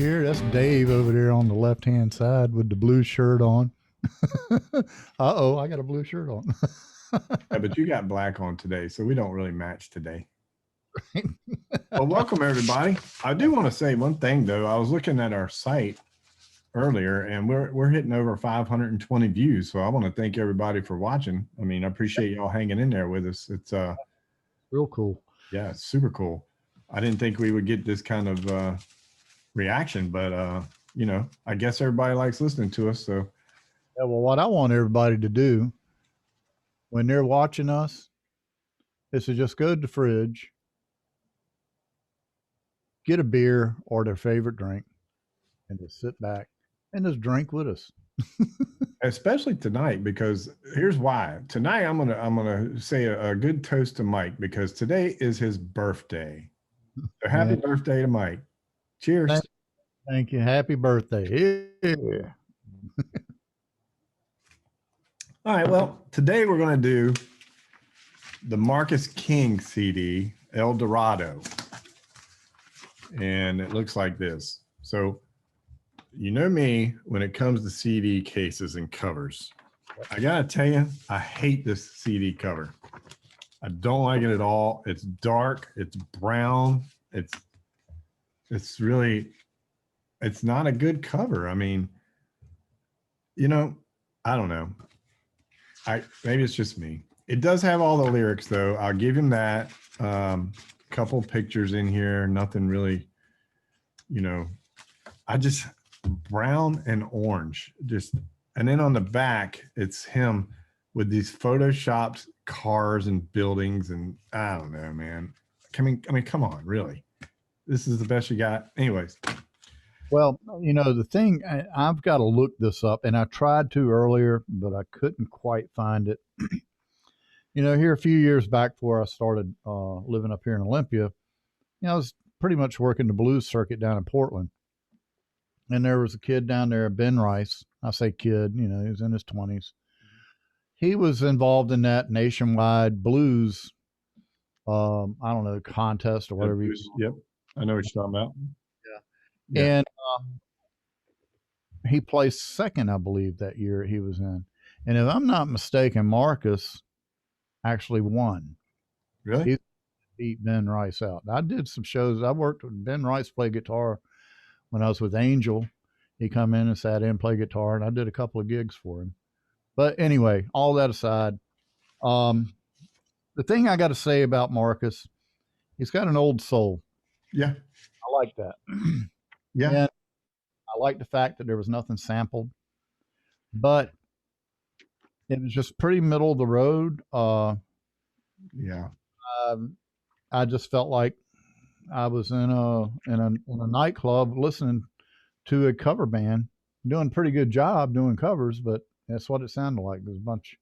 here. That's Dave over there on the left-hand side with the blue shirt on. Uh-oh, I got a blue shirt on. Yeah, but you got black on today, so we don't really match today. Well, welcome everybody. I do want to say one thing though. I was looking at our site earlier, and we're hitting over 520 views. So I want to thank everybody for watching. I mean, I appreciate y'all hanging in there with us. It's Real cool. yeah, it's super cool. I didn't think we would get this kind of reaction, but you know, I guess everybody likes listening to us. So Yeah, well, what I want everybody to do when they're watching us is to just go to the fridge, get a beer or their favorite drink, and just sit back and just drink with us. especially tonight, because here's why. Tonight I'm gonna say a good toast to Mike because today is his birthday. So happy Yeah. birthday to Mike. Cheers. Thank you. Happy birthday. Yeah. All right, well, today we're going to do the Marcus King CD, El Dorado. And it looks like this. So, you know me when it comes to CD cases and covers. I got to tell you, I hate this CD cover. I don't like it at all. It's dark, it's brown, it's really, it's not a good cover. I mean, you know, I don't know. Maybe it's just me. It does have all the lyrics though. I'll give him that. Couple pictures in here, nothing really, you know, I just brown and orange just, and then on the back, it's him with these photoshopped cars and buildings. And I don't know, man. I mean, come on, really. This is the best you got. Anyways. Well, you know, the thing, I've got to look this up, and I tried to earlier, but I couldn't quite find it. You know, here a few years back before I started living up here in Olympia, you know, I was pretty much working the blues circuit down in Portland. And there was a kid down there, Ben Rice. I say kid, you know, he was in his 20s. He was involved in that nationwide blues, I don't know, contest or whatever. Yep. I know what you're talking about. Yeah. And he placed second, I believe, that year he was in. And if I'm not mistaken, Marcus actually won. Really? He beat Ben Rice out. I did some shows. I worked with Ben Rice, play guitar when I was with Angel. He come in and sat in, play guitar, and I did a couple of gigs for him. But anyway, all that aside, the thing I got to say about Marcus, he's got an old soul. Yeah. I like that. Yeah. And I like the fact that there was nothing sampled, but it was just pretty middle of the road. Yeah. I just felt like I was in a nightclub listening to a cover band doing a pretty good job doing covers, but that's what it sounded like. It was a bunch,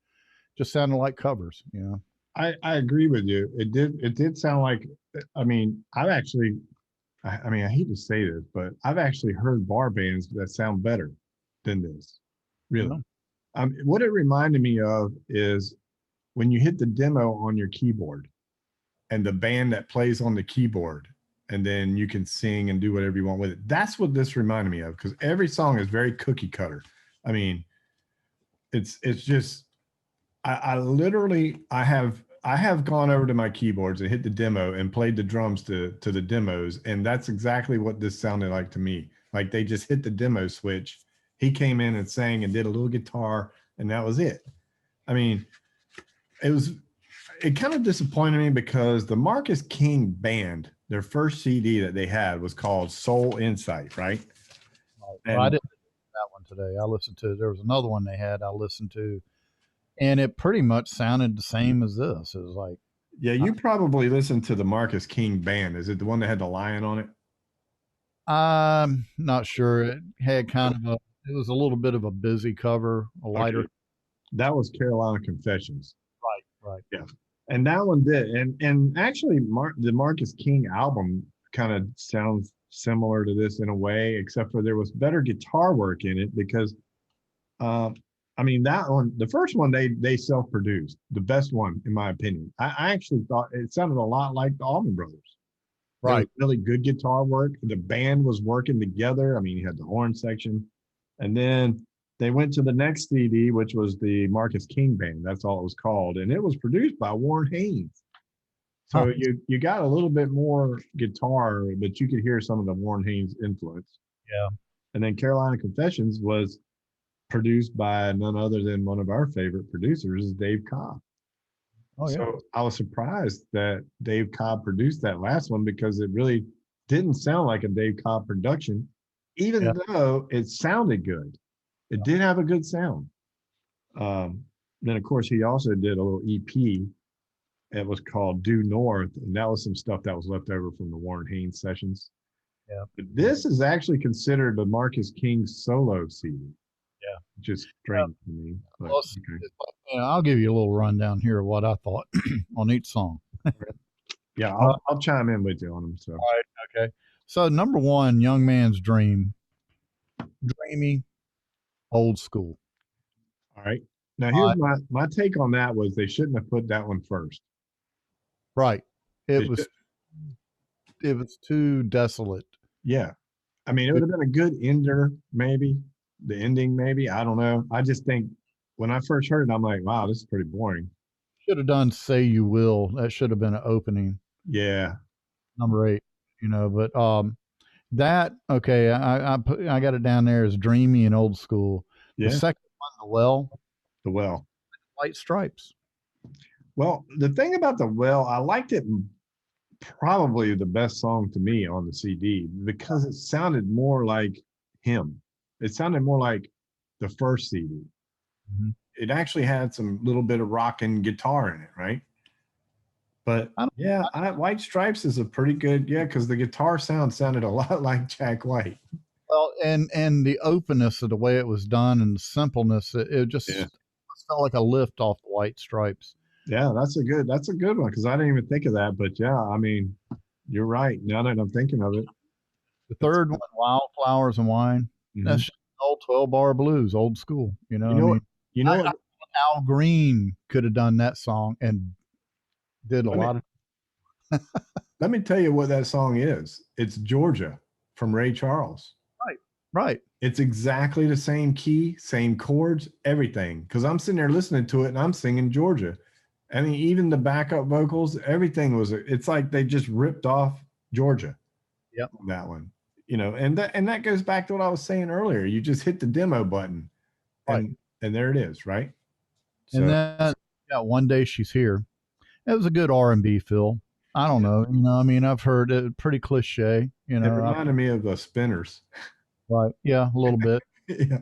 just sounded like covers, you know. I agree with you. It did sound like, I mean, I mean, I hate to say this, but I've actually heard bar bands that sound better than this. Really. What it reminded me of is when you hit the demo on your keyboard and the band that plays on the keyboard, and then you can sing and do whatever you want with it. That's what this reminded me of, because every song is very cookie cutter. I mean, it's just, I literally, I have gone over to my keyboards and hit the demo and played the drums to the demos. And that's exactly what this sounded like to me. Like they just hit the demo switch. He came in and sang and did a little guitar, and that was it. I mean, it kind of disappointed me because the Marcus King band, their first CD that they had was called Soul Insight, right? Well, I didn't listen to that one today. I listened to, there was another one they had I listened to, and it pretty much sounded the same as this. It was like, yeah, you probably listened to the Marcus King band. Is it the one that had the lion on it? I'm not sure. It had kind of it was a little bit of a busy cover, a lighter. Okay. That was Carolina Confessions. Right. Yeah. And that one did. And actually the Marcus King album kind of sounds similar to this in a way, except for there was better guitar work in it because I mean, that one, the first one, they self-produced, the best one, in my opinion. I actually thought it sounded a lot like the Allman Brothers. There was Right. really good guitar work. The band was working together. I mean, you had the horn section. And then they went to the next CD, which was the Marcus King Band. That's all it was called. And it was produced by Warren Haynes. Huh. So you got a little bit more guitar, but you could hear some of the Warren Haynes influence. Yeah. And then Carolina Confessions was produced by none other than one of our favorite producers, Dave Cobb. Oh yeah. So I was surprised that Dave Cobb produced that last one because it really didn't sound like a Dave Cobb production, Yeah. even though it sounded good. It did have a good sound. Um, then, of course, he also did a little EP. It was called Due North, and that was some stuff that was left over from the Warren Haynes sessions. Yeah. But this is actually considered the Marcus King solo CD, Yeah. which is Yeah. strange to me. But Well, okay. I'll give you a little rundown here of what I thought on each song. Yeah, Uh, I'll chime in with you on them. So, all right. Okay. So number one, Young Man's Dream, dreamy, old school. all right. Now, Uh, here's my take on that was they shouldn't have put that one first. right. They It should, was it was too desolate. yeah. I mean, it would have been a good ender, maybe the ending, maybe. I don't know. I just think when I first heard it, I'm like, wow, this is pretty boring. Should have done "Say You Will." That should have been an opening. Yeah. Number eight. But that okay. I got it down there as dreamy and old school. The Yeah. second one, The Well, The Well. White Stripes. Well, the thing about The Well, I liked it probably the best song to me on the CD because it sounded more like him. It sounded more like the first CD. Mhm. It actually had some little bit of rock and guitar in it, right? But I don't, yeah, White Stripes is a pretty good, yeah, because the guitar sound sounded a lot like Jack White. well, and the openness of the way it was done and the simpleness, it Yeah. just felt like a lift off the White Stripes. Yeah, that's a good one because I didn't even think of that. But yeah, I mean, you're right. Now that I'm thinking of it, The that's third one, Wildflowers and Wine, mhm. that's just old 12-bar blues, old school. You I know what? mean, You know I what? Al Green could have done that song and did a Let me lot of let me tell you what that song is. It's Georgia from Ray Charles. right, right. It's exactly the same key, same chords, everything. Because I'm sitting there listening to it and I'm singing Georgia. I mean, even the backup vocals, everything was. It's like they just ripped off Georgia. Yep. On that one, and that goes back to what I was saying earlier. You just hit the demo button, Right. and there it is, right? And So then yeah, One Day She's Here. It was a good R&B feel. I don't know, I mean, I've heard it pretty cliche, it reminded me of the Spinners. right. Yeah, a little bit. Yeah,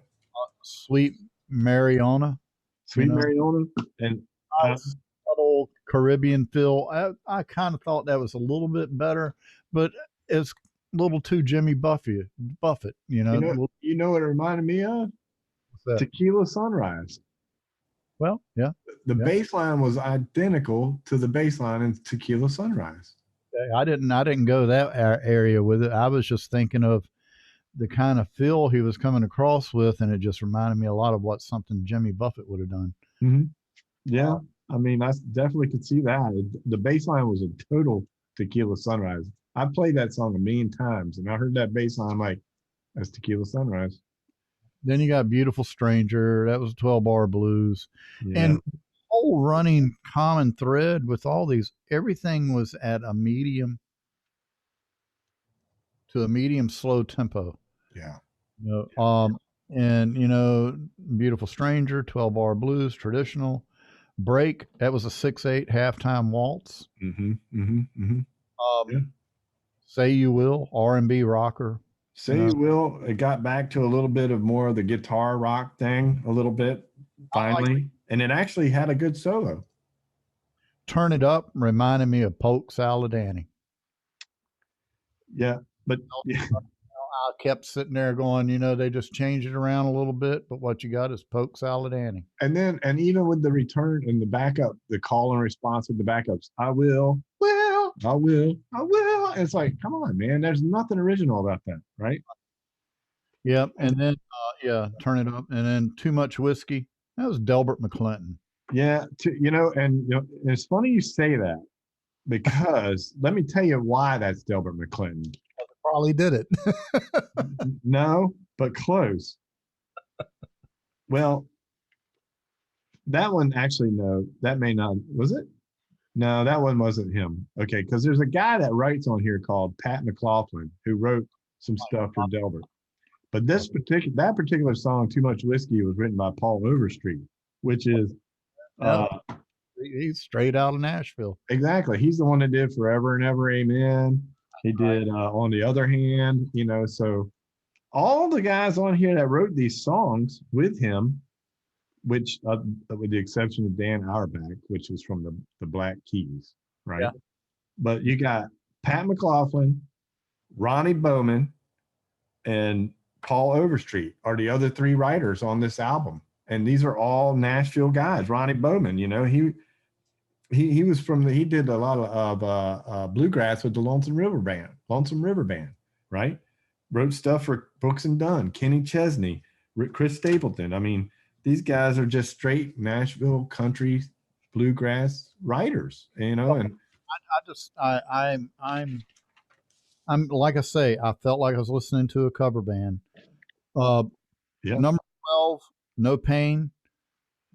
Sweet Mariana, you Sweet know, Mariona, and uh, nice subtle Caribbean feel. I kind of thought that was a little bit better, but it's a little too Jimmy Buffett, you know, What's you know what it reminded me of? that? Tequila Sunrise. Well, yeah, The yeah. bass line was identical to the bass line in Tequila Sunrise. Okay. I didn't go that area with it. I was just thinking of the kind of feel he was coming across with, and it just reminded me a lot of what something Jimmy Buffett would have done. Mm-hmm. Yeah, Uh, I mean, I definitely could see that. The bass line was a total Tequila Sunrise. I played that song a million times, and I heard that bass line, I'm like, that's Tequila Sunrise. then you got Beautiful Stranger. That was 12-bar blues, Yeah. and whole running common thread with all these. Everything was at a medium to a medium slow tempo. Yeah. You and Beautiful Stranger, 12-bar blues, traditional. Break, that was a 6/8 halftime waltz. Mm-hmm. Mm-hmm. Mm-hmm. Yeah. Um, Say You Will, R&B rocker. You Say know, You Will, it got back to a little bit of more of the guitar rock thing, a little bit, I like finally. And it actually had a good solo. Turn It Up, reminded me of Polk Salad Annie. Yeah. But yeah. I kept sitting there going, they just changed it around a little bit, but what you got is Polk Salad Annie. And even with the return and the backup, the call and response with the backups, I will. And it's like, come on, man. There's nothing original about that, right? Yep. And then, yeah, Turn It Up. And then Too Much Whiskey. That was Delbert McClinton. Yeah, and it's funny you say that because let me tell you why that's Delbert McClinton. Probably did it. No, but close. Well, that one actually, no, that may not, was it? No, that one wasn't him. Okay, because there's a guy that writes on here called Pat McLaughlin who wrote some stuff for Delbert. But that particular song, "Too Much Whiskey," was written by Paul Overstreet, which is Yeah, uh, he's straight out of Nashville. exactly. He's the one that did "Forever and Ever, Amen." He did "On the Other Hand," So all the guys on here that wrote these songs with him, which with the exception of Dan Auerbach, which was from the Black Keys, right? Yeah. But you got Pat McLaughlin, Ronnie Bowman, and Paul Overstreet are the other three writers on this album. And these are all Nashville guys. Ronnie Bowman, he was he did a lot of bluegrass with the Lonesome River Band, right? Wrote stuff for Brooks and Dunn, Kenny Chesney, Chris Stapleton. I mean, these guys are just straight Nashville country bluegrass writers, and I just I'm like I say, I felt like I was listening to a cover band. Uh, yeah, Number 12, No Pain.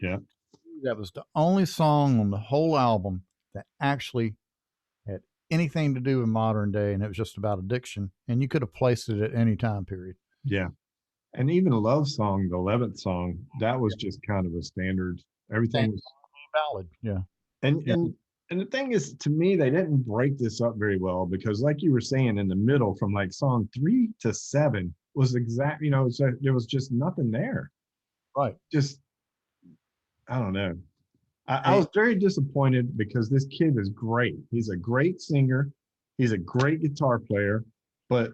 yeah, That was the only song on the whole album that actually had anything to do with modern day, and it was just about addiction. And you could have placed it at any time period. yeah. And even Love Song, the 11th song, that was just kind of a standard. Same Everything was, ballad. Yeah. and Yeah. and and the thing is, to me, they didn't break this up very well because, like you were saying, in the middle, from like song 3 to 7 was there was just nothing there. Right. Just I don't know. I Hey, was very disappointed because this kid is great. He's a great singer. He's a great guitar player, but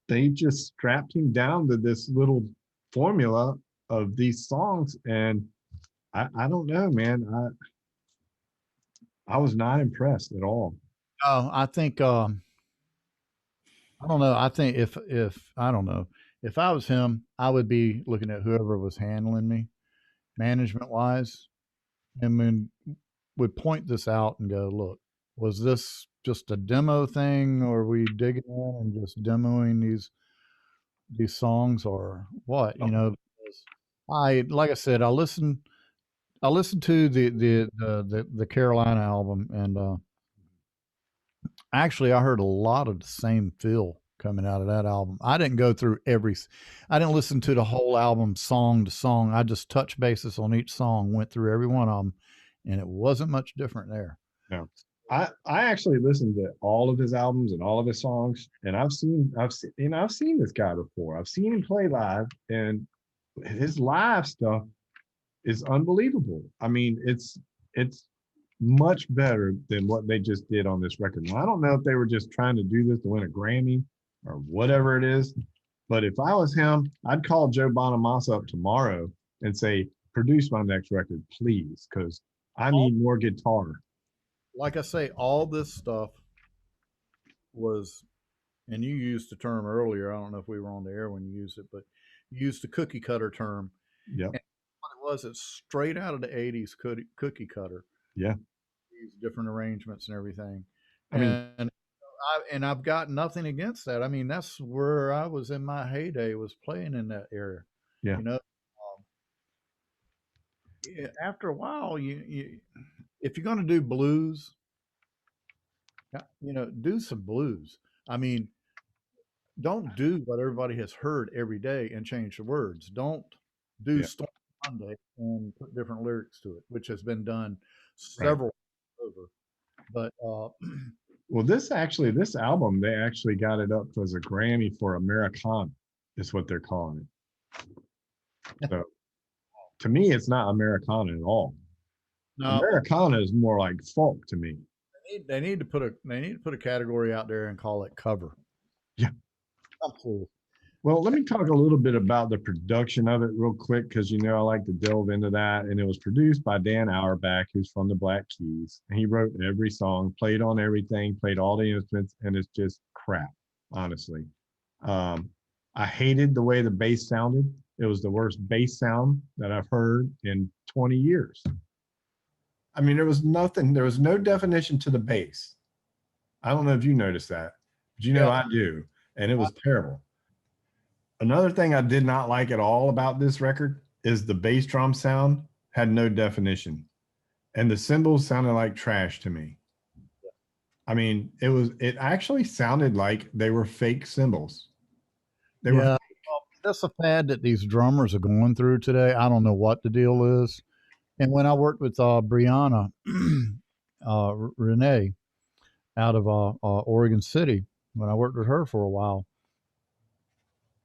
they just strapped him down to this little formula of these songs. And I don't know, man. I was not impressed at all. I think I don't know. I think if I don't know if I was him, I would be looking at whoever was handling me, management wise, and then would point this out and go, look, was this just a demo thing, or are we digging in and just demoing these songs, or what? Oh, I like I said, I listened to the Carolina album, and actually, I heard a lot of the same feel coming out of that album. I didn't go through I didn't listen to the whole album song to song. I just touched basis on each song, went through every one of them, and it wasn't much different there. no. I actually listened to all of his albums and all of his songs, and I've seen this guy before. I've seen him play live, and his live stuff is unbelievable. I mean, it's much better than what they just did on this record. Now, I don't know if they were just trying to do this to win a Grammy or whatever it is, but if I was him, I'd call Joe Bonamassa up tomorrow and say, "Produce my next record, please, because I All, need more guitar." like I say, all this stuff was, and you used the term earlier. I don't know if we were on the air when you used it, but you used the cookie cutter term. Yep. And what it was, it's straight out of the '80s cookie cutter. Yeah. These different arrangements and everything, I mean, and I've got nothing against that. I mean, that's where I was in my heyday, was playing in that area. yeah, You know, after a while, if you're going to do blues, do some blues. I mean, don't do what everybody has heard every day and change the words. Don't do yeah, Storm Monday and put different lyrics to it, which has been done right. several over. But Well, this album, they actually got it up as a Grammy for Americana, is what they're calling it. So to me, it's not Americana at all. no, Americana is more like folk to me. they need to put a category out there and call it cover. Yeah. Absolutely. Well, let me talk a little bit about the production of it real quick because I like to delve into that. And it was produced by Dan Auerbach, who's from the Black Keys. And he wrote every song, played on everything, played all the instruments, and it's just crap, honestly. Um, I hated the way the bass sounded. It was the worst bass sound that I've heard in 20 years. I mean, there was no definition to the bass. I don't know if you noticed that, but Yeah. I do. And it was terrible. Another thing I did not like at all about this record is the bass drum sound had no definition. And the cymbals sounded like trash to me. I mean, it actually sounded like they were fake cymbals. They were Yeah. That's a fad that these drummers are going through today. I don't know what the deal is. And when I worked with Brianna Renee out of Oregon City, when I worked with her for a while,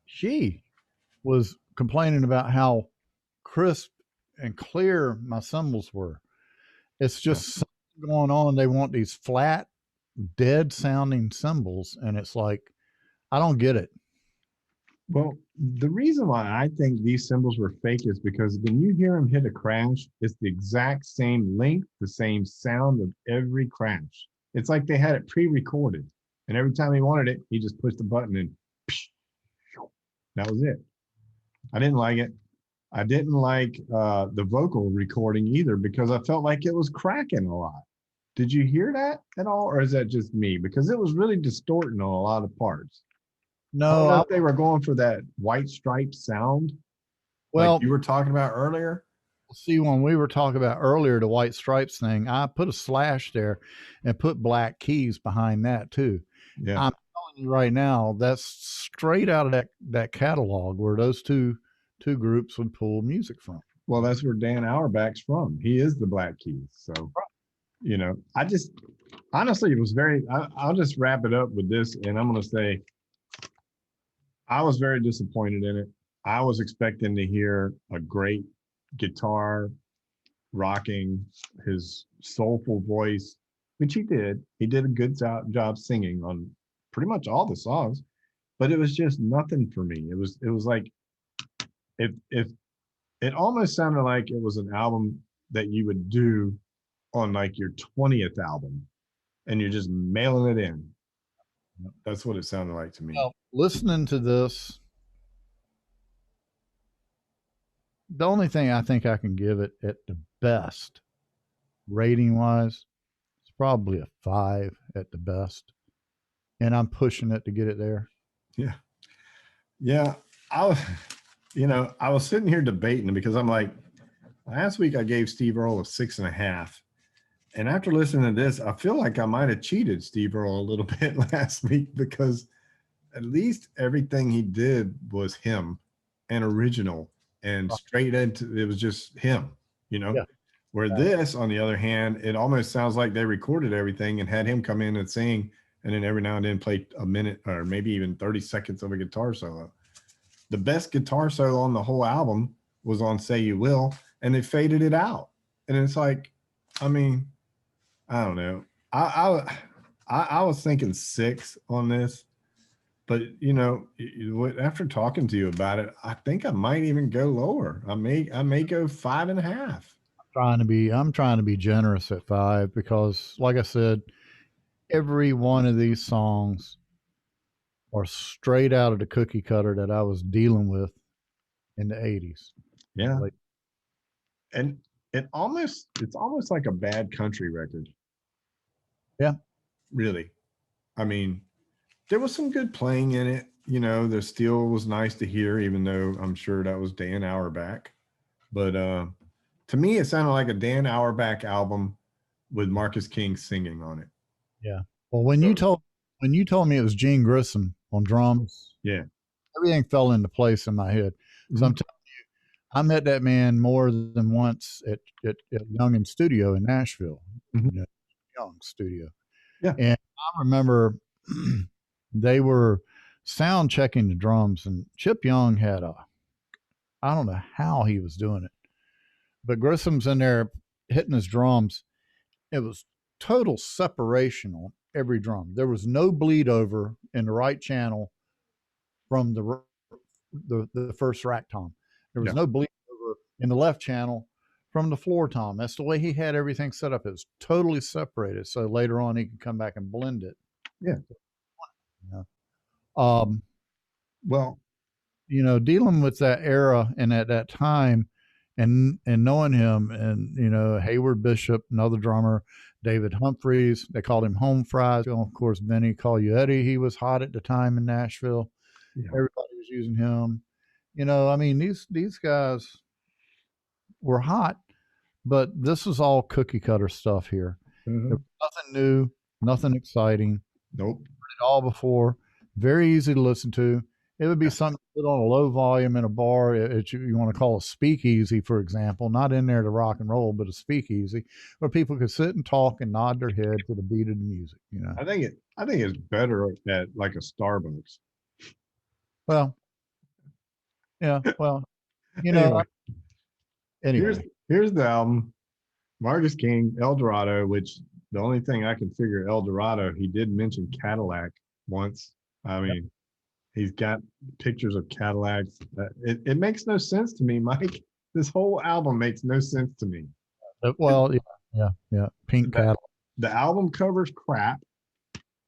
she was complaining about how crisp and clear my cymbals were. It's yeah. just something going on. They want these flat, dead sounding cymbals, and it's like I don't get it. Well, the reason why I think these cymbals were fake is because when you hear them hit a crash, it's the exact same length, the same sound of every crash. It's like they had it pre-recorded, and every time he wanted it, he just pushed the button and that was it. I didn't like it. I didn't like the vocal recording either because I felt like it was cracking a lot. Did you hear that at all, or is that just me? Because it was really distorting on a lot of parts. I don't No, know if they were going for that white stripe sound like well, you were talking about earlier. see, when we were talking about earlier the white stripes thing, I put a slash there and put black keys behind that too. Yeah. I'm telling you right now, that's straight out of that catalog where those two groups would pull music from. Well, that's where Dan Auerbach's from. He is the Black Keys. So, I just honestly, it was very, I'll just wrap it up with this. And I'm going to say, I was very disappointed in it. I was expecting to hear a great guitar rocking, his soulful voice, which he did. He did a good job singing on pretty much all the songs, but it was just nothing for me. It was like if it almost sounded like it was an album that you would do on like your 20th album and you're just mailing it in. That's what it sounded like to me. Well, listening to this, the only thing I think I can give it at the best rating wise, it's probably a 5 at the best. And I'm pushing it to get it there. Yeah. Yeah. I was, I was sitting here debating because I'm like, last week I gave Steve Earle a 6.5. And after listening to this, I feel like I might have cheated Steve Earle a little bit last week because at least everything he did was him and original and straight into it was just him, Yeah. Where this, on the other hand, it almost sounds like they recorded everything and had him come in and sing, and then every now and then play a minute or maybe even 30 seconds of a guitar solo. The best guitar solo on the whole album was on Say You Will, and they faded it out. And it's like, I mean, I don't know. I was thinking 6 on this, but after talking to you about it, I think I might even go lower. I may go 5.5. I'm trying to be generous at 5 because like I said, every one of these songs are straight out of the cookie cutter that I was dealing with in the 80s. Yeah, Like, and it's almost like a bad country record. yeah. Really, I mean, there was some good playing in it. The steel was nice to hear, even though I'm sure that was Dan Auerbach. But to me, it sounded like a Dan Auerbach album with Marcus King singing on it. Yeah. Well, when you told me it was Gene Grissom on drums, Yeah. everything fell into place in my head. So Mhm. I met that man more than once at Young and Studio in Nashville, Mhm. Young Studio. Yeah. And I remember they were sound checking the drums, and Chip Young had I don't know how he was doing it, but Grissom's in there hitting his drums. It was total separation on every drum. There was no bleed over in the right channel from the first rack tom. There was Yeah. no bleed over in the left channel from the floor tom. That's the way he had everything set up. It was totally separated. So later on, he could come back and blend it. Yeah. You know? Well, Dealing with that era and at that time and knowing him, and Hayward Bishop, another drummer, David Humphreys, they called him Home Fries. Of course, Benny Collier, he was hot at the time in Nashville. Yeah. Everybody was using him. I mean, these guys were hot, but this was all cookie cutter stuff here. There Mhm. was nothing new, nothing exciting. Nope. It all before. Very easy to listen to. It would be Yeah. something to put on a low volume in a bar. You want to call a speakeasy, for example, not in there to rock and roll, but a speakeasy where people could sit and talk and nod their head to the beat of the music. I think it's better at like a Starbucks. Well, yeah. Well, you know. Anyway, here's Anyway, here's the album. Marcus King, El Dorado, which the only thing I can figure El Dorado, he did mention Cadillac once. I mean, he's got pictures of Cadillacs. It makes no sense to me, Mike. This whole album makes no sense to me. well, yeah, yeah, yeah. Pink The, Cadillac. the album covers crap.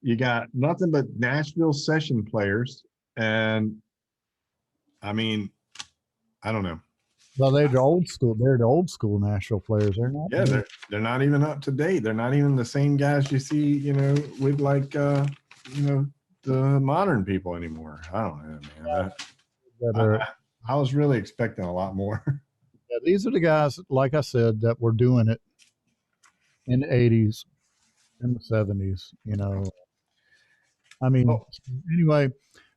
You got nothing but Nashville session players. And I mean, I don't know. Well, they're the old school. They're the old school Nashville players. They're not. Yeah, they're not even up to date. They're not even the same guys you see, with like the modern people anymore. I don't know, man. That I, are, I, I was really expecting a lot more. yeah, these are the guys, like I said, that were doing it in the '80s, in the '70s. I mean, Oh, anyway,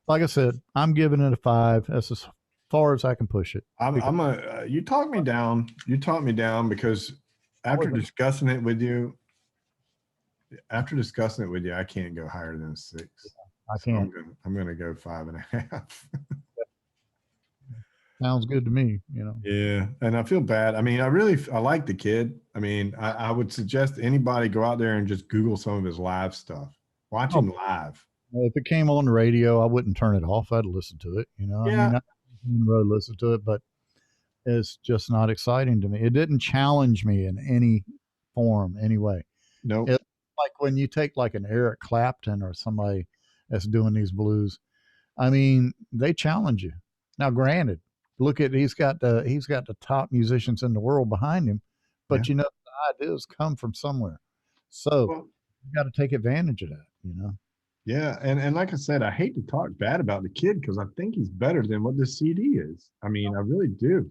like I said, I'm giving it a 5. That's as far as I can push it. Because you talked me down. You talked me down because I after wasn't, discussing it with you, I can't go higher than a 6. I So can't. I'm gonna go 5.5. Sounds good to me. Yeah, and I feel bad. I mean, I like the kid. I mean, I would suggest anybody go out there and just Google some of his live stuff. Watch Oh, him live. if it came on the radio, I wouldn't turn it off. I'd listen to it. I Yeah. mean, I would listen to it, but it's just not exciting to me. It didn't challenge me in any form, anyway. Nope. It's like when you take like an Eric Clapton or somebody that's doing these blues. I mean, they challenge you. Now, granted, look at he's got the top musicians in the world behind him, Yeah. but the ideas come from somewhere. So Well, you got to take advantage of that. yeah, and like I said, I hate to talk bad about the kid because I think he's better than what this CD is. I mean, I really do.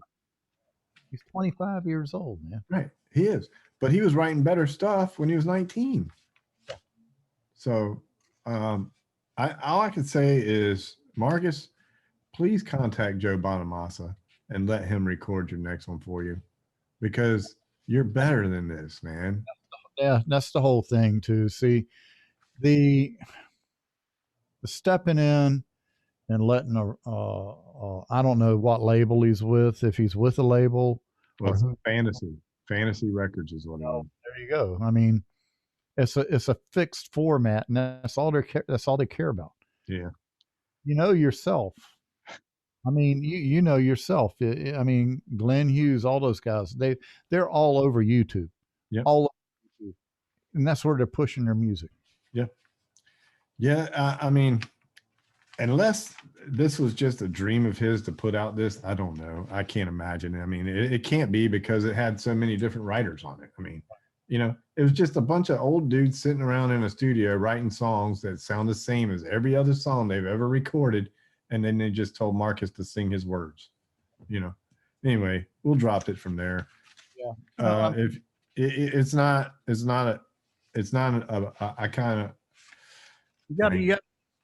He's 25 years old, man. Right. He is. But he was writing better stuff when he was 19. So all I can say is, Marcus, please contact Joe Bonamassa and let him record your next one for you because you're better than this, man. Yeah, that's the whole thing too. See, the stepping in and letting I don't know what label he's with, if he's with a label Well, or it's who. fantasy records is what it Well, is. there you go. I mean, it's a fixed format, and that's all they care about. Yeah. You know yourself. I mean, you know yourself. I mean, Glenn Hughes, all those guys, they're all over YouTube, Yeah. all over YouTube, and that's where they're pushing their music. Yeah. Yeah. I mean, unless this was just a dream of his to put out this, I don't know. I can't imagine. I mean, it can't be because it had so many different writers on it. I mean, it was just a bunch of old dudes sitting around in a studio writing songs that sound the same as every other song they've ever recorded. And then they just told Marcus to sing his words, you know. Anyway, we'll drop it from there. Yeah. No, If I kind of, you got to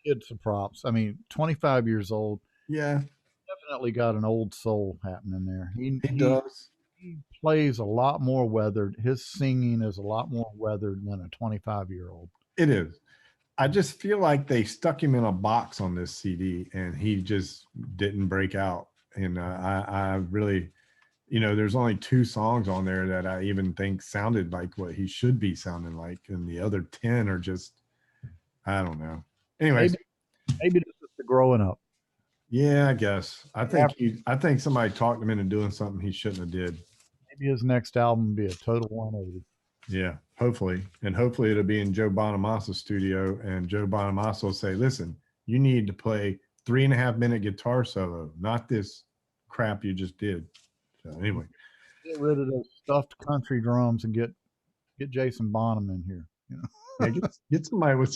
give some props. I mean, 25 years old, yeah, definitely got an old soul happening there. He he he does. he plays a lot more weathered. His singing is a lot more weathered than a 25-year-old. It is. I just feel like they stuck him in a box on this CD and he just didn't break out. And I really, there's only 2 songs on there that I even think sounded like what he should be sounding like. And the other 10 are just, I don't know. Anyways, Maybe maybe this is the growing up. yeah, I guess. Yeah, I think somebody talked him into doing something he shouldn't have did. maybe his next album will be a total 180. Yeah, hopefully. And hopefully it'll be in Joe Bonamassa's studio and Joe Bonamassa will say, listen, you need to play 3.5-minute guitar solo, not this crap you just did. So anyway, Get rid of those stuffed country drums and get Jason Bonham in here. You know? Yeah, get somebody with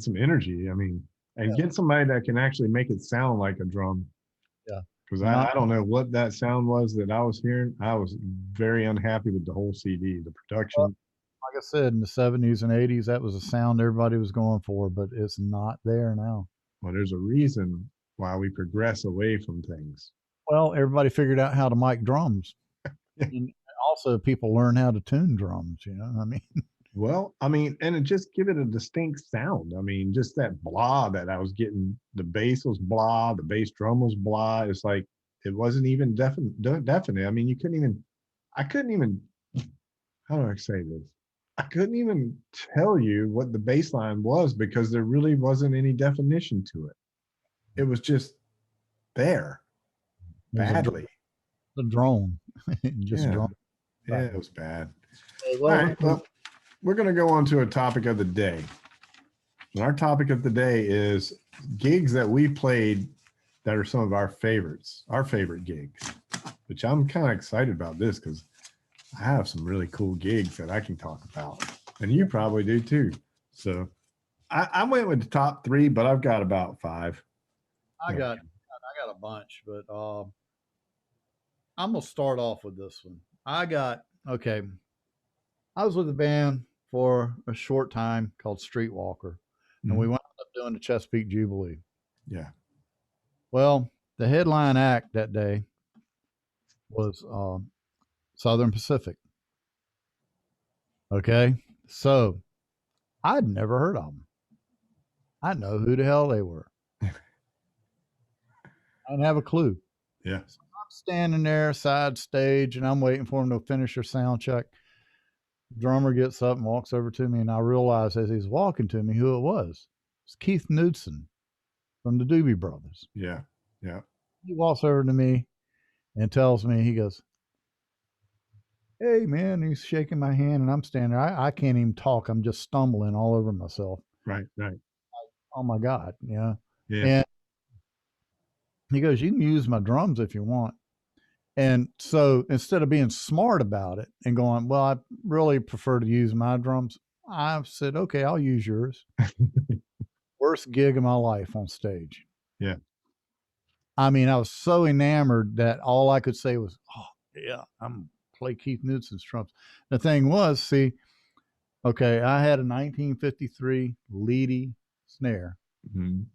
some energy. I mean, and Yeah, get somebody that can actually make it sound like a drum. yeah. Because And I don't know what that sound was that I was hearing. I was very unhappy with the whole CD, the production. like I said, in the '70s and '80s, that was the sound everybody was going for, but it's not there now. Well, there's a reason why we progress away from things. Well, everybody figured out how to mic drums, and also people learn how to tune drums. You know, I mean, Well, I mean, and it just give it a distinct sound. I mean, just that blah that I was getting, the bass was blah, the bass drum was blah. It's like it wasn't even definite. I mean, I couldn't even, how do I say this? I couldn't even tell you what the bass line was because there really wasn't any definition to it. It was just there there's badly. a drone, just Yeah. drone. Yeah, it was bad. All Well, right. Well, we're going to go on to a topic of the day. And our topic of the day is gigs that we played that are some of our favorites, our favorite gigs, which I'm kind of excited about this because I have some really cool gigs that I can talk about. And you probably do too. So I went with the top three, but I've got about five. I got I got a bunch, but I'm gonna start off with this one. I got okay. I was with a band for a short time called Streetwalker, and we Mhm. wound up doing the Chesapeake Jubilee. Yeah. Well, the headline act that day was Southern Pacific. Okay, so I'd never heard of them. I know who the hell they were. I didn't have a clue. Yeah. So I'm standing there side stage, and I'm waiting for them to finish their sound check. Drummer gets up and walks over to me, and I realize as he's walking to me who it was. It's Keith Knudsen from the Doobie Brothers. Yeah. Yeah. He walks over to me and tells me, he goes, "Hey, man," he's shaking my hand, and I'm standing there. I can't even talk. I'm just stumbling all over myself. Right. Right. Oh my God. Yeah. Yeah. And he goes, "You can use my drums if you want." And so instead of being smart about it and going, "Well, I really prefer to use my drums," I said, "Okay, I'll use yours." Worst gig of my life on stage. Yeah. I mean, I was so enamored that all I could say was, "Oh, yeah, I'm play Keith Newton's drums." The thing was, see, okay, I had a 1953 Leedy snare. Mhm.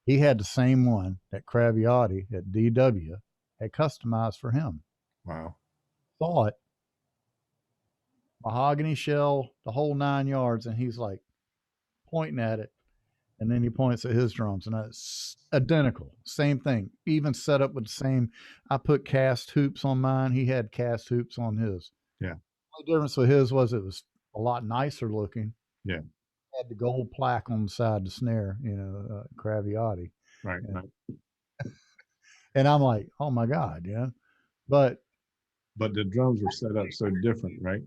He had the same one that Craviotti at DW had customized for him. Wow. Saw it, mahogany shell, the whole 9 yards, and he's like pointing at it, and then he points at his drums, and it's identical, same thing, even set up with the same. I put cast hoops on mine. He had cast hoops on his. Yeah. The only difference with his was it was a lot nicer looking. Yeah. Had the gold plaque on the side of the snare, Craviotti. Right. Yeah. Right. And I'm like, oh my God, yeah. But But the drums were set up so different, right?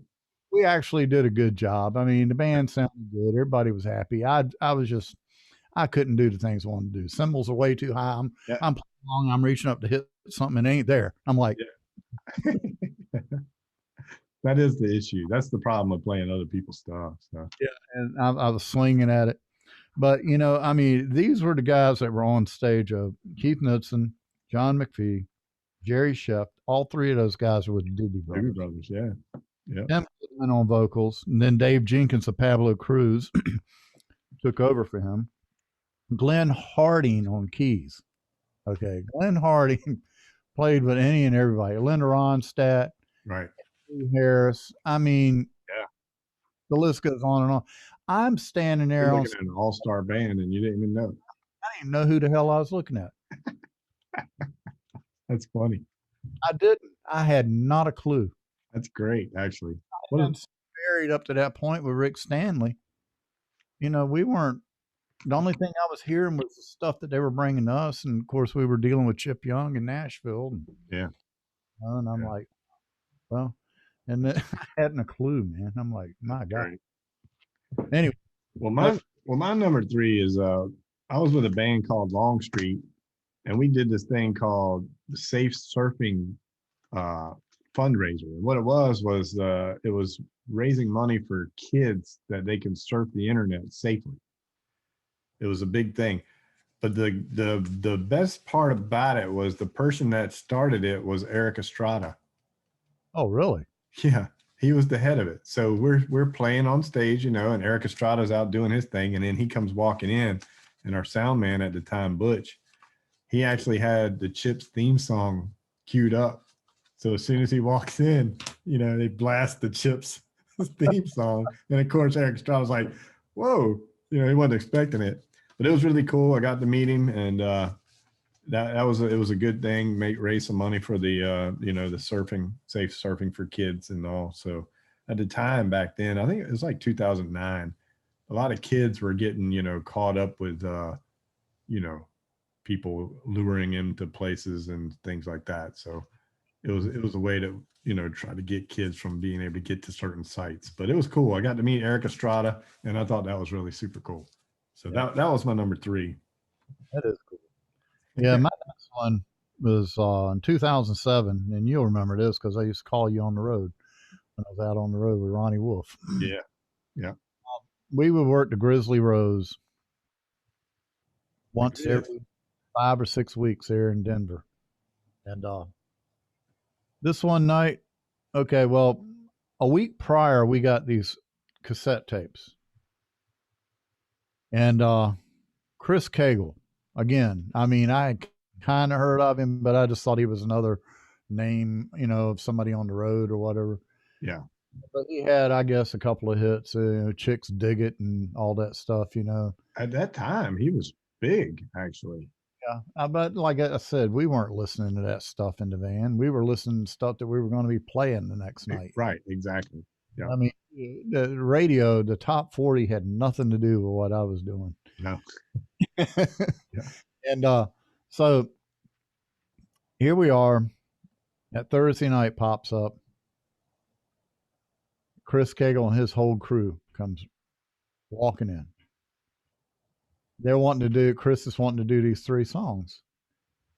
we actually did a good job. I mean, the band sounded good. Everybody was happy. I was just I couldn't do the things I wanted to do. Cymbals are way too high. Yeah. I'm playing along. I'm reaching up to hit something and it ain't there. I'm like, Yeah. That is the issue. That's the problem with playing other people's stuff. So yeah, and I was swinging at it. But I mean, these were the guys that were on stage of Keith Knudsen, John McPhee, Jerry Sheff. All three of those guys were with the Doobie Doobie Brothers. Brothers, yeah. Yeah. Tim Goodman on vocals, and then Dave Jenkins of Pablo Cruz took over for him. Glenn Harding on keys. Okay, Glenn Harding played with any and everybody. Linda Ronstadt, Right. Lou Harris. I mean, Yeah. the list goes on and on. I'm standing You're there on. looking at an all-star band and you didn't even know. I didn't even know who the hell I was looking at. That's funny. I didn't. I had not a clue. That's great, actually. I'd What a, been married up to that point with Rick Stanley. We weren't. The only thing I was hearing was the stuff that they were bringing to us, and of course, we were dealing with Chip Young in Nashville, yeah. and I'm Yeah. like, well, and then I hadn't a clue, man. I'm like, my God. Great. Anyway, Well, but my number three is I was with a band called Longstreet, and we did this thing called the Safe Surfing uh fundraiser. And what it was raising money for kids that they can surf the internet safely. It was a big thing. But the best part about it was the person that started it was Eric Estrada. Oh, really? Yeah, he was the head of it. So we're playing on stage, you know, and Eric Estrada's out doing his thing, and then he comes walking in, and our sound man at the time, Butch, he actually had the Chips theme song queued up. So as soon as he walks in, you know, they blast the Chips theme song, and of course Eric Estrada's like, "Whoa!" You know, he wasn't expecting it, but it was really cool. I got to meet him, and that was it was a good thing. Raise some money for the you know, the surfing, safe surfing for kids and all. So at the time back then, I think it was like 2009. A lot of kids were getting, you know, caught up with you know, people luring him to places and things like that. So it was a way to, you know, try to get kids from being able to get to certain sites. But it was cool. I got to meet Eric Estrada, and I thought that was really super cool. So Yeah, that was my number three. that is cool. Yeah, my next one was in 2007, and you'll remember this because I used to call you on the road when I was out on the road with Ronnie Wolf. Yeah, yeah. We would work the Grizzly Rose The once Grizz. every 5 or 6 weeks here in Denver. And this one night, okay, well, a week prior, we got these cassette tapes. And Chris Cagle, again, I mean, I kind of heard of him, but I just thought he was another name, you know, of somebody on the road or whatever. Yeah. But he had, I guess, a couple of hits, Chicks Dig It and all that stuff, you know. At that time, he was big, actually. Yeah. But like I said, we weren't listening to that stuff in the van. We were listening to stuff that we were going to be playing the next night. Right, exactly. Yeah. I mean, the radio, the top 40 had nothing to do with what I was doing. No. Yeah. And so here we are. That Thursday night pops up. Chris Cagle and his whole crew comes walking in. They're wanting to do, Chris is wanting to do these 3 songs.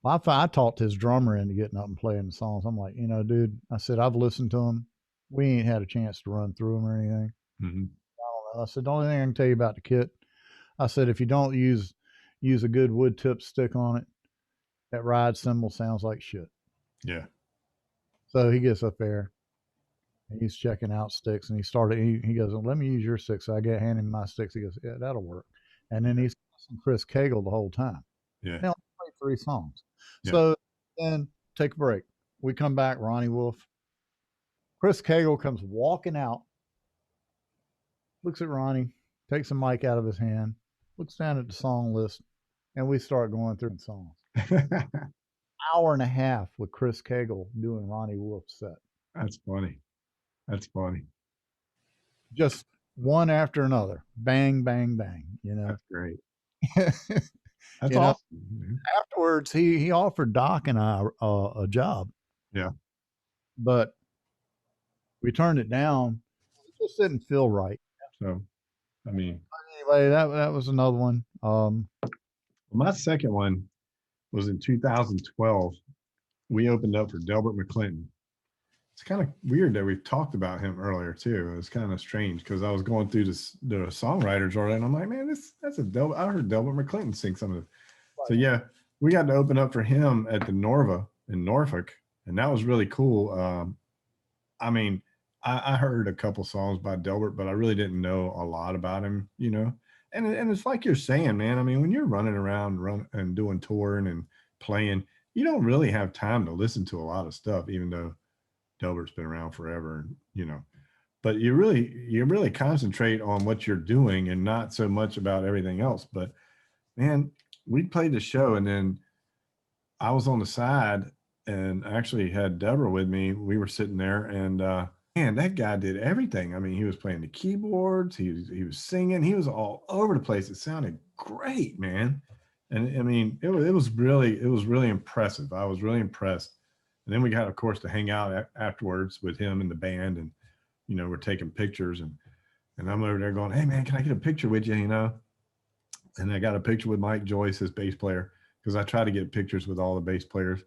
Well, I talked his drummer into getting up and playing the songs. I'm like, you know, dude, I said, I've listened to them. We ain't had a chance to run through them or anything. Mm-hmm. I don't know. I said, the only thing I can tell you about the kit, I said, if you don't use a good wood tip stick on it, that ride cymbal sounds like shit. Yeah. So he gets up there and he's checking out sticks and he goes, well, let me use your sticks. So I get handing him my sticks. He goes, yeah, that'll work. And then he's Chris Cagle the whole time. Yeah. They only play 3 songs. Yeah. So then take a break. We come back, Ronnie Wolf. Chris Cagle comes walking out, looks at Ronnie, takes the mic out of his hand, looks down at the song list, and we start going through the songs. Hour and a half with Chris Cagle doing Ronnie Wolf's set. That's funny. That's funny. Just one after another. Bang, bang, bang. You know. That's great. That's That's awesome. Man. Afterwards, he offered Doc and I a job. Yeah. But we turned it down. It just didn't feel right. So, I mean, Anyway, that was another one. my second one was in 2012. We opened up for Delbert McClinton. It's kind of weird that we've talked about him earlier too. It's kind of strange because I was going through the songwriters already, and I'm like, man, that's a Delbert. I heard Delbert McClinton sing some of it. So yeah, we got to open up for him at the Norva in Norfolk, and that was really cool. I mean, I heard a couple songs by Delbert, but I really didn't know a lot about him, you know. And it's like you're saying, man. I mean, when you're running around, and doing touring and playing, you don't really have time to listen to a lot of stuff, even though Delbert's been around forever, you know. But you really concentrate on what you're doing and not so much about everything else. But man, we played the show, and then I was on the side and actually had Deborah with me. We were sitting there, and man, that guy did everything. I mean, he was playing the keyboards, he was singing, he was all over the place. It sounded great, man. And I mean, it was really impressive. I was really impressed. And then we got, of course, to hang out afterwards with him and the band, and you know, we're taking pictures, and I'm over there going, hey man, can I get a picture with you? You know, and I got a picture with Mike Joyce, his bass player, because I try to get pictures with all the bass players.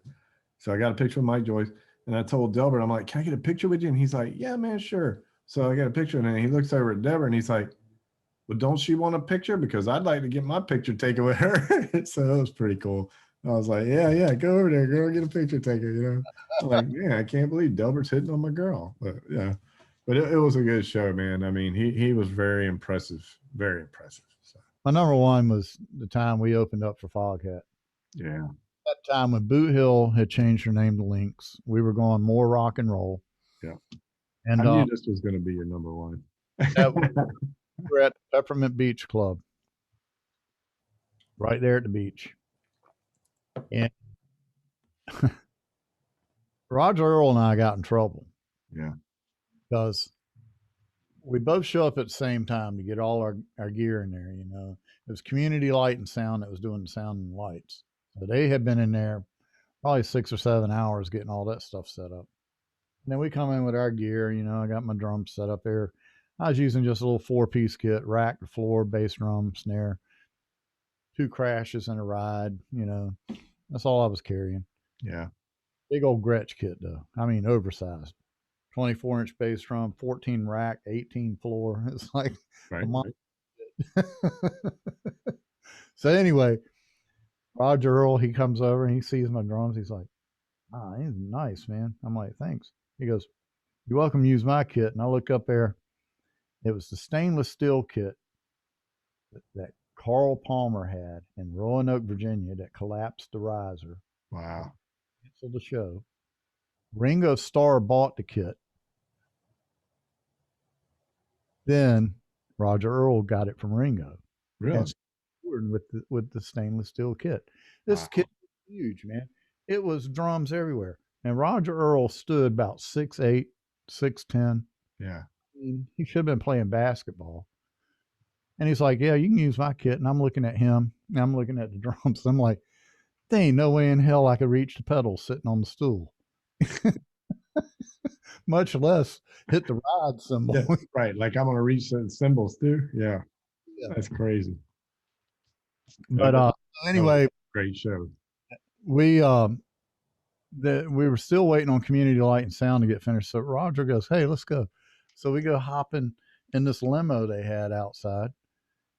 So I got a picture with Mike Joyce, And I told Delbert, I'm like, can I get a picture with you? And he's like, yeah, man, sure. So I got a picture, and he looks over at Deborah and he's like, well, don't she want a picture? Because I'd like to get my picture taken with her. So it was pretty cool. I was like, yeah, go over there, girl, get a picture taken, you know. I'm like, man, I can't believe Delbert's hitting on my girl. But yeah, but it was a good show, man. I mean, he was very impressive, very impressive. So My number one was the time we opened up for Foghat. yeah, That time when Boot Hill had changed her name to Lynx, we were going more rock and roll, yeah. I and knew this was going to be your number one. that we were at Peppermint Beach Club, right there at the beach, and Roger Earl and I got in trouble Yeah, because we both show up at the same time to get all our gear in there. It was Community Light and Sound that was doing the sound and lights. So they had been in there probably 6 or 7 hours getting all that stuff set up. And then we come in with our gear. I got my drums set up there. I was using just a little 4-piece kit: rack, the floor, bass drum, snare, 2 crashes and a ride. That's all I was carrying. yeah, Big old Gretsch kit though. I mean, oversized. 24-inch bass drum, 14 rack, 18 floor. It's like a right, month. right. So anyway, Roger Earl, he comes over and he sees my drums. He's like, he's nice, man. I'm like, thanks. He goes, you're welcome to use my kit. And I look up there. It was the stainless steel kit that Carl Palmer had in Roanoke, Virginia, that collapsed the riser, Wow, canceled the show. Ringo Starr bought the kit. Then Roger Earl got it from Ringo and really? with the stainless steel kit. This Wow, kit was huge, man. It was drums everywhere. And Roger Earl stood about 6'8", 6'10". yeah. He should have been playing basketball. And he's like, yeah, you can use my kit. And I'm looking at him. And I'm looking at the drums. I'm like, there ain't no way in hell I could reach the pedals sitting on the stool, much less hit the ride cymbal. Yeah, right. Like I'm gonna reach certain symbols too. Yeah, Yeah. that's crazy. But That was a anyway, great show. we we were still waiting on Community Light and Sound to get finished. So Roger goes, hey, let's go. So we go hopping in this limo they had outside,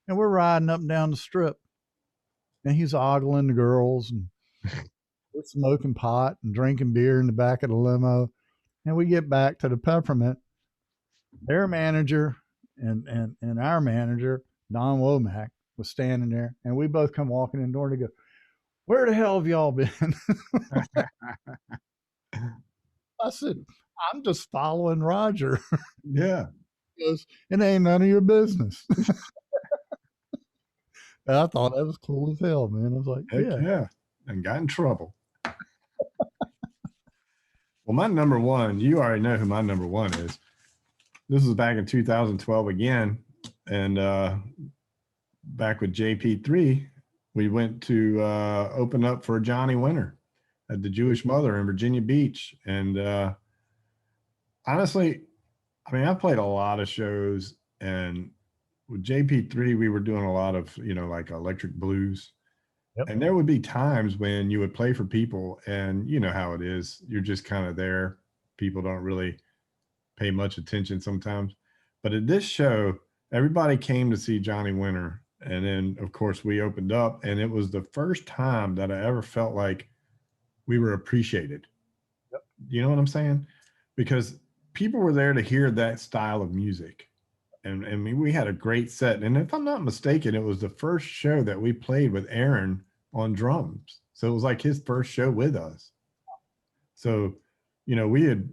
and we're riding up and down the strip. And he's ogling the girls, and we're smoking pot and drinking beer in the back of the limo. And we get back to the Peppermint. Their manager and our manager, Don Womack, was standing there, and we both come walking in the door and they go, where the hell have y'all been? I said, I'm just following Roger. Yeah, He goes, it ain't none of your business. And I thought that was cool as hell, man. I was like, heck yeah. yeah, and got in trouble. Well, my number one, you already know who my number one is. This was back in 2012 again, and back with JP3, we went to open up for Johnny Winter at the Jewish Mother in Virginia Beach. And honestly, I mean, I played a lot of shows, and with JP3, we were doing a lot of, like electric blues. Yep. And there would be times when you would play for people, and you know how it is. You're just kind of there. People don't really pay much attention sometimes. But at this show, everybody came to see Johnny Winter. And then, of course, we opened up, and it was the first time that I ever felt like we were appreciated. Yep. You know what I'm saying? Because people were there to hear that style of music. And I mean, we had a great set. And if I'm not mistaken, it was the first show that we played with Aaron on drums. So it was like his first show with us. So, we had,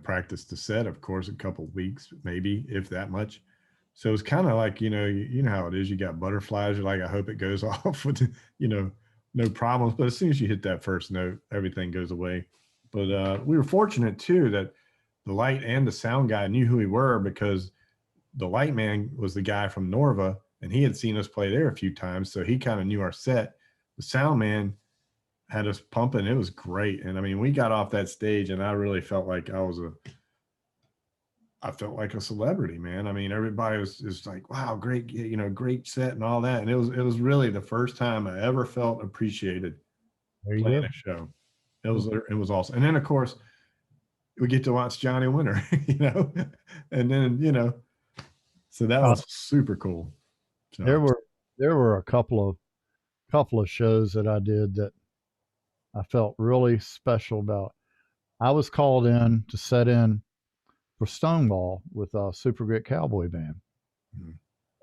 practiced the set, of course, a couple of weeks, maybe, if that much. So it's kind of like, you know how it is. You got butterflies. You're like, I hope it goes off with, no problems. But as soon as you hit that first note, everything goes away. But we were fortunate, too, that the light and the sound guy knew who we were, because the light man was the guy from Norva, and he had seen us play there a few times. So he kind of knew our set. The sound man had us pumping. It was great. And I mean, we got off that stage, and I really felt like I felt like a celebrity, man. I mean, everybody was just like, wow, great, great set and all that. And it was really the first time I ever felt appreciated There you playing go. a show. It was awesome. And then, of course, we get to watch Johnny Winter, and then so that Uh, was super cool. there So were a couple of shows that I did that I felt really special about. I was called in to set in for Stonewall with a Super Grit Cowboy Band, mhm.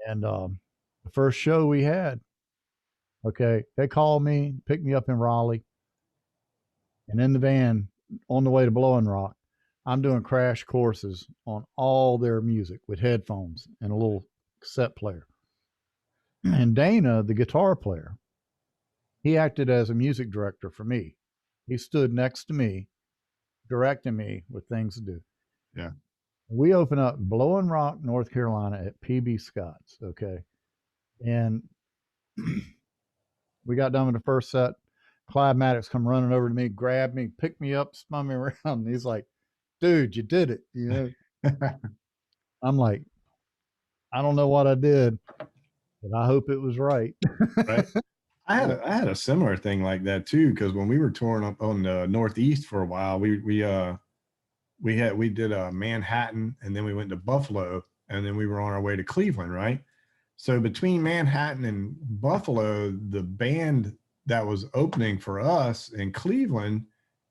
and the first show we had, okay, they called me, picked me up in Raleigh, and in the van on the way to Blowing Rock, I'm doing crash courses on all their music with headphones and a little cassette player. And Dana, the guitar player, he acted as a music director for me. He stood next to me, directing me with things to do. Yeah. We open up Blowing Rock, North Carolina at PB Scott's, okay? And we got done with the first set. Clyde Maddox come running over to me, grabbed me, picked me up, spun me around. And he's like, dude, you did it. I'm like, I don't know what I did, but I hope it was right. Right. I had a similar thing like that too, because when we were touring up on the Northeast for a while, we did Manhattan, and then we went to Buffalo, and then we were on our way to Cleveland, right? So between Manhattan and Buffalo, the band that was opening for us in Cleveland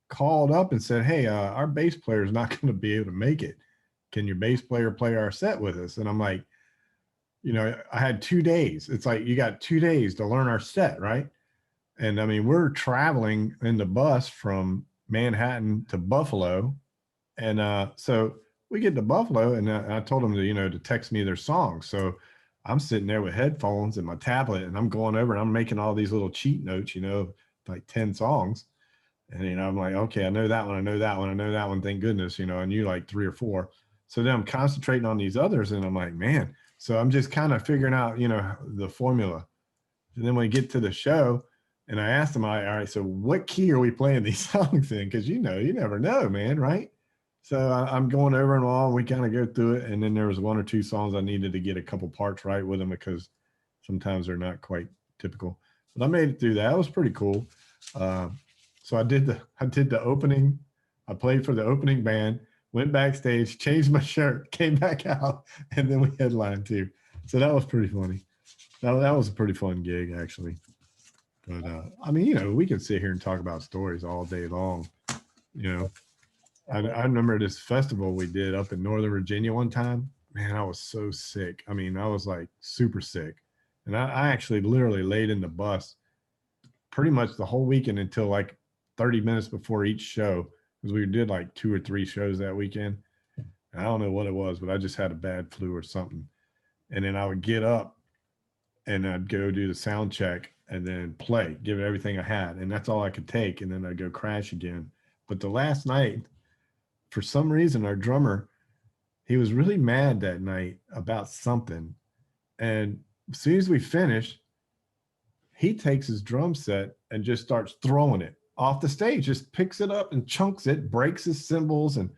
called up and said, "Hey, our bass player is not going to be able to make it. Can your bass player play our set with us?" And I'm like, I had 2 days. It's like you got 2 days to learn our set, right? And I mean, we're traveling in the bus from Manhattan to Buffalo, and so we get to Buffalo, and I told them to text me their songs. So I'm sitting there with headphones and my tablet, and I'm going over and I'm making all these little cheat notes, like 10 songs. And I'm like, okay, I know that one, I know that one, I know that one. Thank goodness, I knew like three or four. So then I'm concentrating on these others, and I'm like, man. So I'm just kind of figuring out, the formula. And then when we get to the show, and I asked them, all right, so what key are we playing these songs in? Because you never know, man, right? So I'm going over and all, and we kind of go through it. And then there was one or two songs I needed to get a couple parts right with them, because sometimes they're not quite typical. But I made it through that. It was pretty cool. Uh, so I did the opening. I played for the opening band, went backstage, changed my shirt, came back out, and then we headlined too. So that was pretty funny. That was a pretty fun gig, actually. But I mean, we can sit here and talk about stories all day long. You know, I remember this festival we did up in Northern Virginia one time. Man, I was so sick. I mean, I was like super sick, and I actually literally laid in the bus pretty much the whole weekend until like 30 minutes before each show, because we did like 2 or 3 shows that weekend. And I don't know what it was, but I just had a bad flu or something. And then I would get up and I'd go do the sound check and then play, give it everything I had. And that's all I could take. And then I'd go crash again. But the last night, for some reason, our drummer, he was really mad that night about something. And as soon as we finished, he takes his drum set and just starts throwing it off the stage, just picks it up and chunks it, breaks his cymbals. And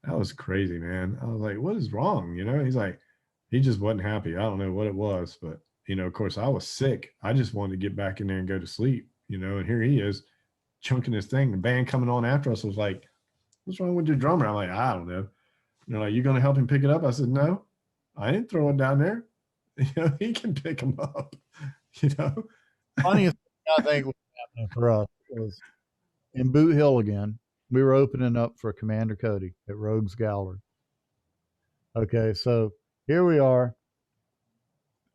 that was crazy, man. I was like, what is wrong? He's like, he just wasn't happy. I don't know what it was, but of course I was sick. I just wanted to get back in there and go to sleep, and here he is chunking his thing. The band coming on after us was like, what's wrong with your drummer? I'm like, I don't know. And they're like, you going to help him pick it up? I said, no, I didn't throw it down there. He can pick him up, you know? Funniest thing I think was happening for us was in Boot Hill again. We were opening up for Commander Cody at Rogues Gallery. Okay, so here we are.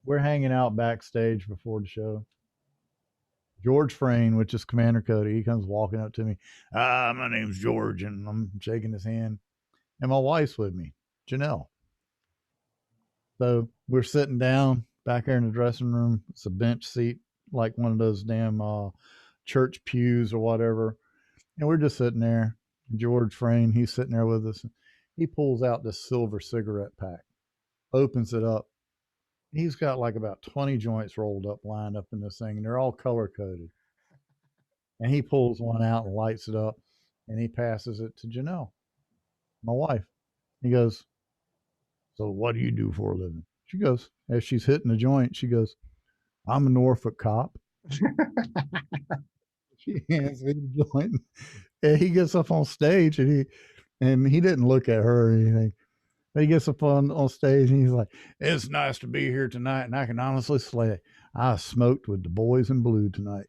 We're hanging out backstage before the show. George Frayne, which is Commander Cody, he comes walking up to me. My name's George, and I'm shaking his hand. And my wife's with me, Janelle. So we're sitting down back there in the dressing room. It's a bench seat, like one of those damn church pews or whatever. And we're just sitting there. George Frayne, he's sitting there with us. He pulls out this silver cigarette pack, opens it up. He's got like about 20 joints rolled up, lined up in this thing, and they're all color coded. And he pulls one out and lights it up, and he passes it to Janelle, my wife. He goes, so what do you do for a living? She goes, as she's hitting the joint, she goes, I'm a Norfolk cop. She hands me the joint. And he gets up on stage and and he didn't look at her or anything. He gets up on stage and he's like, "It's nice to be here tonight, and I can honestly say I smoked with the boys in blue tonight."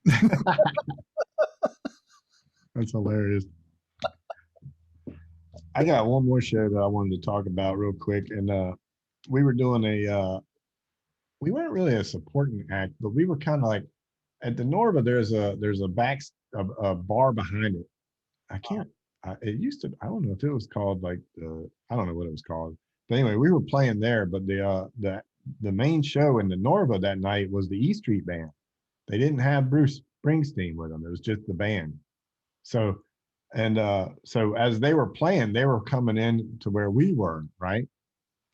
That's hilarious. I got one more show that I wanted to talk about real quick, and we were doing we weren't really a supporting act, but we were kind of like at the Norva. There's a bar behind it. I can't. It used to. I don't know if it was called like the. I don't know what it was called. But anyway, we were playing there. But the main show in the Norva that night was the E Street Band. They didn't have Bruce Springsteen with them. It was just the band. So so as they were playing, they were coming in to where we were, right?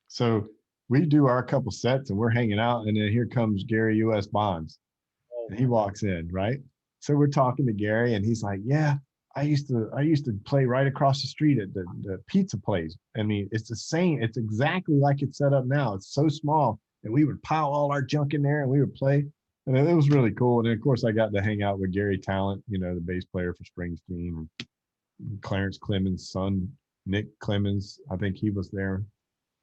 So we do our couple sets and we're hanging out, and then here comes Gary U.S. Bonds, and he walks in, right? So we're talking to Gary, and he's like, "Yeah, I used to play right across the street at the pizza place. I mean, it's the same. It's exactly like it's set up now. It's so small, and we would pile all our junk in there, and we would play, and it was really cool. And then, of course, I got to hang out with Gary Talent, the bass player for Springsteen, and Clarence Clemens' son, Nick Clemens. I think he was there,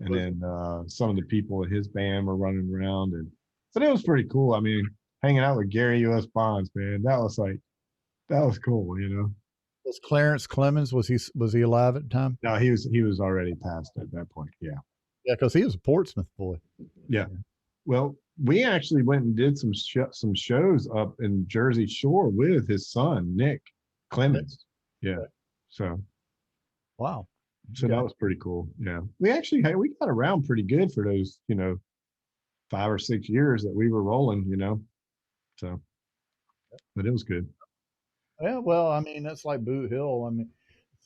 and then some of the people in his band were running around, and so that was pretty cool. I mean, hanging out with Gary U.S. Bonds, man, that was cool. Was Clarence Clemens, was he alive at the time? No, he was already passed at that point. Yeah. Yeah, because he was a Portsmouth boy. Yeah. Well, we actually went and did some shows up in Jersey Shore with his son, Nick Clemens. Yeah. So wow. So that was pretty cool. Yeah. We got around pretty good for those, 5 or 6 years that we were rolling, So but it was good. Yeah, well, I mean, that's like Boot Hill. I mean,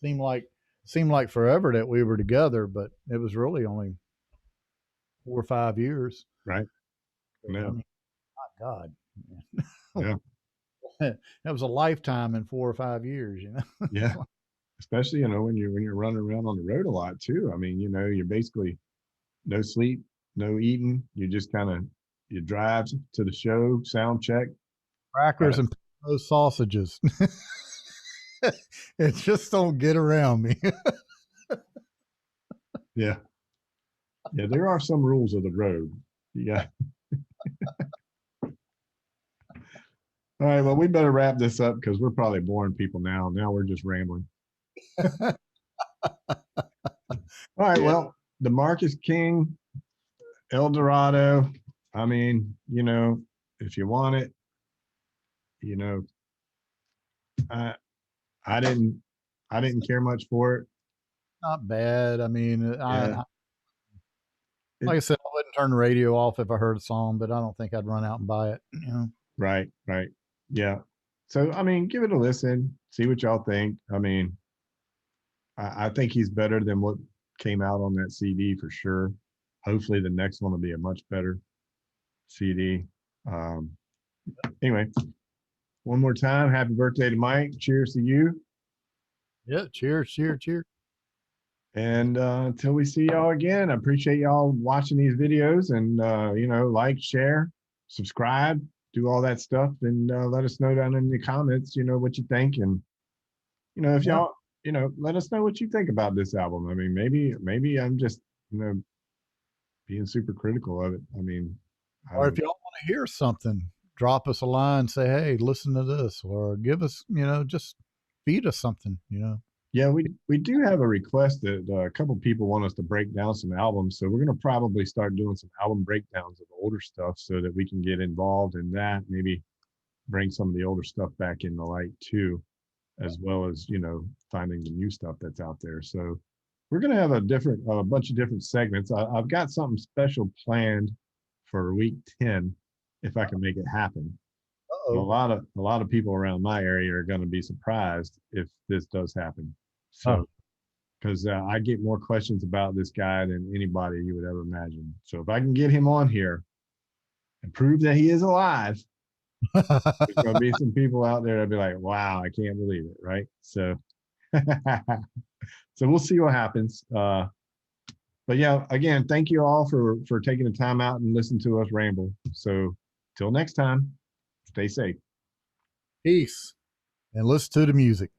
seemed like forever that we were together, but it was really only 4 or 5 years. Right. Yeah. I mean, my God. Yeah. That was a lifetime in 4 or 5 years, Yeah. Especially, when you're running around on the road a lot too. I mean, you're basically no sleep, no eating. You just you drive to the show, sound check. Crackers and those sausages. It just don't get around me. Yeah. Yeah, there are some rules of the road. Yeah. All right, well, we better wrap this up because we're probably boring people now. Now we're just rambling. All right, well, the Marcus King, El Dorado. I mean, if you want it, I I didn't care much for it. Not bad. I mean, Yeah. like I said, I wouldn't turn the radio off if I heard a song, but I don't think I'd run out and buy it. Right, right. Yeah. So, I mean, give it a listen, see what y'all think. I mean, I think he's better than what came out on that CD for sure. Hopefully, the next one will be a much better CD. Anyway, one more time, happy birthday to Mike. Cheers to you. Yeah. Cheers. Cheers. Cheers. And until we see y'all again, I appreciate y'all watching these videos and, like, share, subscribe, do all that stuff, and let us know down in the comments, what you think. And, if y'all, let us know what you think about this album. I mean, maybe I'm just, being super critical of it. I mean, Or if y'all want to hear something, drop us a line, say, hey, listen to this, or give us, just feed us something. Yeah, we do have a request that a couple people want us to break down some albums. So we're going to probably start doing some album breakdowns of older stuff so that we can get involved in that. Maybe bring some of the older stuff back in the light too, as well as, finding the new stuff that's out there. So we're going to have a bunch of different segments. I've got something special planned for week 10, if I can make it happen. A lot of people around my area are going to be surprised if this does happen. So, because I get more questions about this guy than anybody you would ever imagine. So if I can get him on here and prove that he is alive, there's going to be some people out there that'll be like, "Wow, I can't believe it!" Right? So, so we'll see what happens. But yeah, again, thank you all for taking the time out and listening to us ramble. So, till next time. Stay safe. Peace. And listen to the music.